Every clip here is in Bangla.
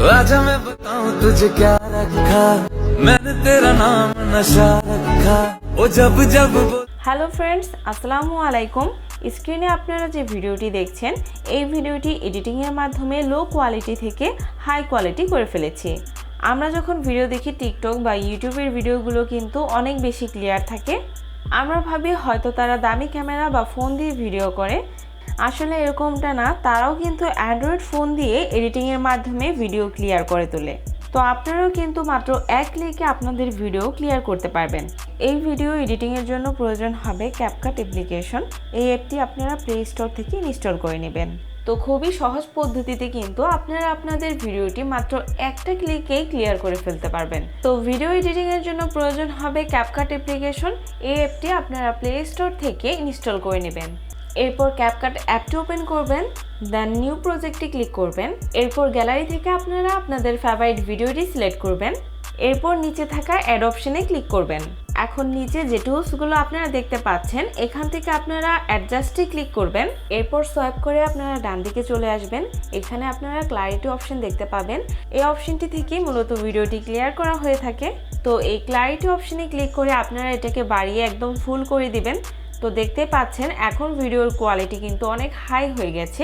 आजा मैं बताऊं तुझे क्या रखा मैंने तेरा नाम नशा रखा ओ जब जब হ্যালো ফ্রেন্ডস, আসসালামু আলাইকুম। স্ক্রিনে আপনারা যে ভিডিওটি দেখছেন, এই ভিডিওটি এডিটিংয়ের মাধ্যমে লো কোয়ালিটি থেকে হাই কোয়ালিটি করে ফেলেছি। আমরা যখন ভিডিও দেখি টিকটক বা ইউটিউবের ভিডিওগুলো কিন্তু অনেক বেশি ক্লিয়ার থাকে। আমরা ভাবি হয়তো তারা দামি ক্যামেরা বা ফোন দিয়ে ভিডিও করে, আসলে এরকমটা না। তারাও কিন্তু অ্যান্ড্রয়েড ফোন দিয়ে এডিটিংয়ের মাধ্যমে ভিডিও ক্লিয়ার করে তোলে। তো আপনারাও কিন্তু মাত্র এক ক্লিকে আপনাদের ভিডিও ক্লিয়ার করতে পারবেন। এই ভিডিও এডিটিংয়ের জন্য প্রয়োজন হবে ক্যাপকাট অ্যাপ্লিকেশন। এই অ্যাপটি আপনারা প্লে স্টোর থেকে ইনস্টল করে নেবেন। তো খুবই সহজ পদ্ধতিতে কিন্তু আপনারা আপনাদের ভিডিওটি মাত্র একটা ক্লিকেই ক্লিয়ার করে ফেলতে পারবেন। তো ভিডিও এডিটিংয়ের জন্য প্রয়োজন হবে ক্যাপকাট অ্যাপ্লিকেশন। এই অ্যাপটি আপনারা প্লে স্টোর থেকে ইনস্টল করে নেবেন। এরপর ক্যাপকাট অ্যাপটি ওপেন করবেন, দেন নিউ প্রজেক্টে ক্লিক করবেন। এরপর গ্যালারি থেকে আপনারা আপনাদের ফেভারিট ভিডিওটি সিলেক্ট করবেন। এরপর নিচে থাকা অ্যাড অপশনে ক্লিক করবেন। এখন নিচে যে টুলসগুলো আপনারা দেখতে পাচ্ছেন, এখান থেকে আপনারা অ্যাডজাস্টে ক্লিক করবেন। এরপর সোয়াইপ করে আপনারা ডান দিকে চলে আসবেন। এখানে আপনারা ক্লারিটি অপশন দেখতে পাবেন। এই অপশনটি থেকে মূলত ভিডিওটি ক্লিয়ার করা হয়ে থাকে। তো এই ক্লারিটি অপশনে ক্লিক করে আপনারা এটাকে বাড়িয়ে একদম ফুল করে দিবেন। তো দেখতে পাচ্ছেন এখন ভিডিওর কোয়ালিটি কিন্তু অনেক হাই হয়ে গেছে।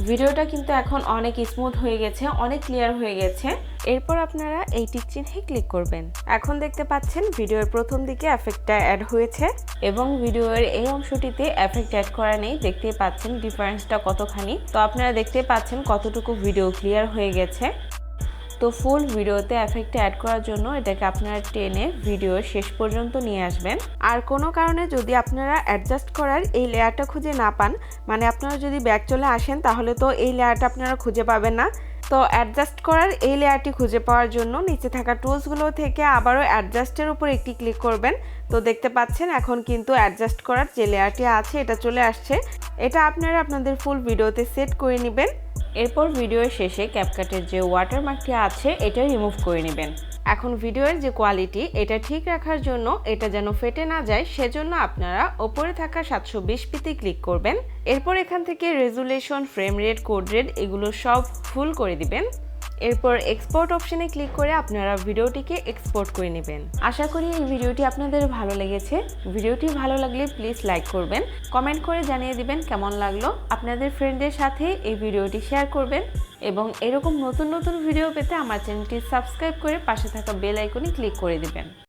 ভিডিওটা কিন্তু এখন অনেক স্মুথ হয়ে গেছে, অনেক ক্লিয়ার হয়ে গেছে। এরপর আপনারা এই টিক চিহ্নে ক্লিক করবেন। এখন দেখতে পাচ্ছেন ভিডিওর প্রথম দিকে এফেক্টটা অ্যাড হয়েছে এবং ভিডিওর এই অংশটিতে এফেক্ট অ্যাড করা নেই। দেখতেই পাচ্ছেন ডিফারেন্সটা কতখানি। তো আপনারা দেখতে পাচ্ছেন কতটুকু ভিডিও ক্লিয়ার হয়ে গেছে। তো ফুল ভিডিওতে এফেক্ট অ্যাড করার জন্য এটাকে আপনারা টেনে ভিডিও শেষ পর্যন্ত নিয়ে আসবেন। আর কোনো কারণে যদি আপনারা অ্যাডজাস্ট করার এই লেয়ারটা খুঁজে না পান, মানে আপনারা যদি ব্যাক চলে আসেন, তাহলে তো এই লেয়ারটা আপনারা খুঁজে পাবেন না। তো অ্যাডজাস্ট করার এই লেয়ারটি খুঁজে পাওয়ার জন্য নিচে থাকা টুলসগুলো থেকে আবারও অ্যাডজাস্টের উপর একটি ক্লিক করবেন। তো দেখতে পাচ্ছেন এখন কিন্তু অ্যাডজাস্ট করার যে লেয়ারটি আছে এটা চলে আসছে। এটা আপনারা আপনাদের ফুল ভিডিওতে সেট করে নেবেন। এরপর ভিডিওর শেষে ক্যাপকাটের যে ওয়াটারমার্কটি আছে এটা রিমুভ করে নেবেন। এখন ভিডিওর যে কোয়ালিটি এটা ঠিক রাখার জন্য, এটা যেন ফেটে না যায়, সেজন্য আপনারা ওপরে থাকা 720pতে ক্লিক করবেন। এরপর এখান থেকে resolution, frame rate, code rate এগুলো সব ফুল করে দিবেন। এরপর এক্সপোর্ট অপশনে ক্লিক করে আপনারা ভিডিওটিকে এক্সপোর্ট করে নেবেন। আশা করি এই ভিডিওটি আপনাদের ভালো লেগেছে। ভিডিওটি ভালো লাগলে প্লিজ লাইক করবেন, কমেন্ট করে জানিয়ে দিবেন কেমন লাগলো। আপনাদের ফ্রেন্ডদের সাথে এই ভিডিওটি শেয়ার করবেন এবং এরকম নতুন নতুন ভিডিও পেতে আমার চ্যানেলটি সাবস্ক্রাইব করে পাশে থাকা বেল আইকনে ক্লিক করে দিবেন।